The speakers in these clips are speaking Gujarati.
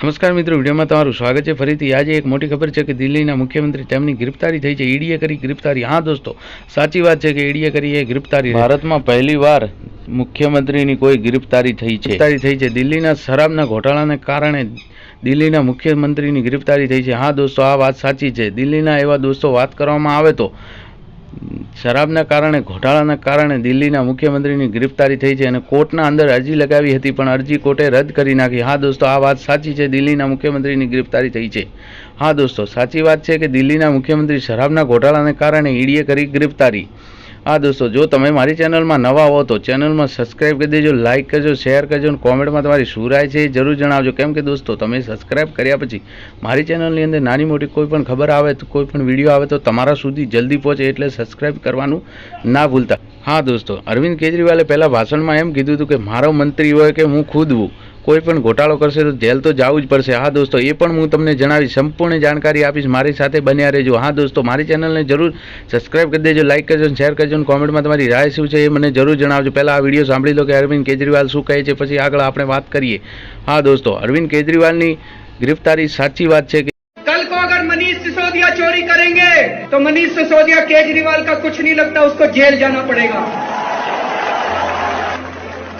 નમસ્કાર મિત્રો, વિડીયોમાં તમારું સ્વાગત છે. ફરીથી આજે એક મોટી ખબર છે કે દિલ્હીના મુખ્યમંત્રી તેમની ગિરફ્તારી થઈ છે. ઈડીએ કરી ગિરફ્તારી. હા દોસ્તો, સાચી વાત છે કે ઈડીએ કરી એ ગિરફ્તારી. ભારતમાં પહેલીવાર મુખ્યમંત્રીની કોઈ ગિરફ્તારી થઈ છે. દિલ્હીના શરાબના ઘોટાળાને કારણે દિલ્હીના મુખ્યમંત્રીની ગિરફ્તારી થઈ છે. હા દોસ્તો, આ વાત સાચી છે. દિલ્હીના એવા દોસ્તો વાત કરવામાં આવે તો શરાબના કારણે ઘોટાળાના કારણે દિલ્હીના મુખ્યમંત્રીની ગિરફ્તારી થઈ છે અને કોર્ટના અંદર અરજી લગાવી હતી, પણ અરજી કોર્ટે રદ કરી નાખી. હા દોસ્તો, આ વાત સાચી છે. દિલ્હીના મુખ્યમંત્રીની ગિરફ્તારી થઈ છે. હા દોસ્તો, સાચી વાત છે કે દિલ્હીના મુખ્યમંત્રી શરાબના ઘોટાળાને કારણે ઈડીએ કરી ગિરફ્તારી. હા દોસ્તો, જો તમે મારી ચેનલમાં નવા હો તો ચેનલમાં સબસ્ક્રાઇબ કરી દેજો, લાઇક કરજો, શેર કરજો અને કોમેન્ટમાં તમારી શું રાય છે એ જરૂર જણાવજો. કેમ કે દોસ્તો, તમે સબસ્ક્રાઇબ કર્યા પછી મારી ચેનલની અંદર નાની મોટી કોઈ પણ ખબર આવે તો, કોઈ પણ વિડીયો આવે તો તમારા સુધી જલ્દી પહોંચે, એટલે સબસ્ક્રાઇબ કરવાનું ના ભૂલતા. હા દોસ્તો, અરવિંદ કેજરીવાલે પહેલાં ભાષણમાં એમ કીધું હતું કે મારો મંત્રી હોય કે હું ખુદ હું, કોઈ પણ ઘોટાળો કરશે તો જેલ તો જવું જ પડશે. હા દોસ્તો, એ પણ હું તમને જણાવીશ, સંપૂર્ણ જાણકારી આપીશ. મારી સાથે બન્યા રહેજો. હા દોસ્તો, મારી ચેનલને જરૂર સબસ્ક્રાઇબ કરી દેજો, લાઇક કરજો, શેર કરજો અને કોમેન્ટમાં તમારી રાય શું છે એ મને જરૂર જણાવજો. પહેલાં આ વિડીયો સાંભળી લો કે અરવિંદ કેજરીવાલ શું કહે છે, પછી આગળ આપણે વાત કરીએ. હા દોસ્તો, અરવિંદ કેજરીવાલની ગિરફ્તારી સાચી વાત છે કે कल को अगर मनीष सिसोदिया चोरी करेंगे तो मनीष सिसोदिया केजरीवाल का कुछ नहीं लगता, उसको जेल जाना पड़ेगा.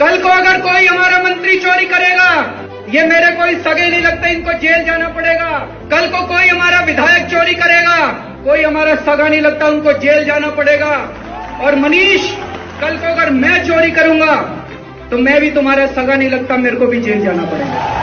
कल को अगर कोई हमारा मंत्री चोरी करेगा, ये मेरे कोई सगे नहीं लगता, इनको जेल जाना पड़ेगा. कल को कोई हमारा विधायक चोरी करेगा, कोई हमारा सगा नहीं लगता, उनको जेल जाना पड़ेगा. और मनीष, कल को अगर मैं चोरी करूंगा तो मैं भी तुम्हारा सगा नहीं लगता, मेरे को भी जेल जाना पड़ेगा.